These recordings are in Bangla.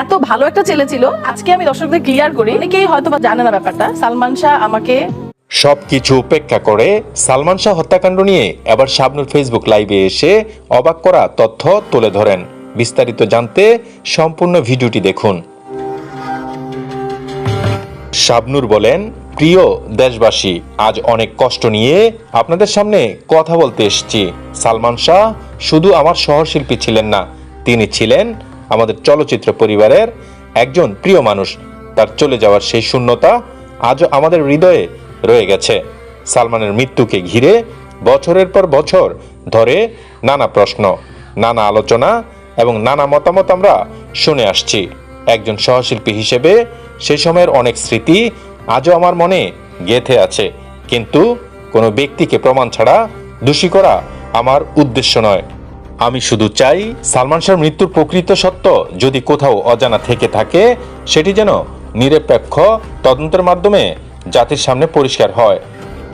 এত ভালো একটা ছেলে ছিল। আজকে আমি দর্শকদের ক্লিয়ার করি, অনেকেই হয়তো বা জানে না ব্যাপারটা। সালমান শাহ আমাকে সবকিছু উপেক্ষা করে সালমান শাহ হত্যাকাণ্ড নিয়ে এবার শাবনূর ফেসবুক লাইভে এসে অবাক করা তথ্য তুলে ধরেন। বিস্তারিত জানতে সম্পূর্ণ ভিডিওটি দেখুন। শাবনূর বলেন, প্রিয় দেশবাসী, আজ অনেক কষ্ট নিয়ে আপনাদের সামনে কথা বলতে এসেছি। সালমান শাহ শুধু আমার সহশিল্পী ছিলেন না, তিনি ছিলেন আমাদের চলচ্চিত্র পরিবারের একজন প্রিয় মানুষ। তার চলে যাওয়ার সেই শূন্যতা আজও আমাদের হৃদয়ে রয়ে গেছে। সালমানের মৃত্যুকে ঘিরে বছরের পর বছর ধরে নানা প্রশ্ন, নানা আলোচনা এবং নানা মতামত আমরা শুনে আসছি। একজন সহশিল্পী হিসেবে সেই সময়ের অনেক স্মৃতি আজও আমার মনে গেঁথে আছে, কিন্তু কোনো ব্যক্তিকে প্রমাণ ছাড়া দোষী করা আমার উদ্দেশ্য নয়। আমি শুধু চাই সালমান শাহর মৃত্যুর প্রকৃত সত্য যদি কোথাও অজানা থেকে থাকে, সেটি যেন নিরপেক্ষ তদন্তের মাধ্যমে জাতির সামনে পরিষ্কার হয়।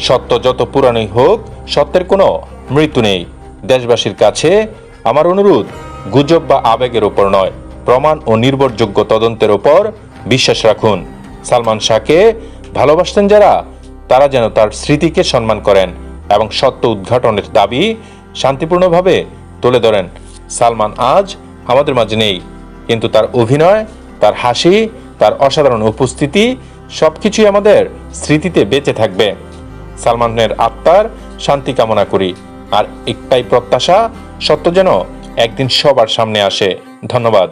সত্য যত পুরানোই হোক, সত্যের কোনো মৃত্যু নেই। দেশবাসীর কাছে আমার অনুরোধ, গুজব বা আবেগের ওপর নয়, প্রমাণ ও নির্ভরযোগ্য তদন্তের ওপর বিশ্বাস রাখুন। সালমান শাহকে ভালোবাসতেন যারা, তারা যেন তার স্মৃতিকে সম্মান করেন এবং সত্য উদ্ঘাটনের দাবি শান্তিপূর্ণভাবে তুলে ধরেন। সালমান আজ আমাদের মাঝে নেই, কিন্তু তার অভিনয়, তার হাসি, তার অসাধারণ উপস্থিতি সবকিছুই আমাদের স্মৃতিতে বেঁচে থাকবে। সালমানের আত্মার শান্তি কামনা করি, আর একটাই প্রত্যাশা, সত্য যেন একদিন সবার সামনে আসে। ধন্যবাদ।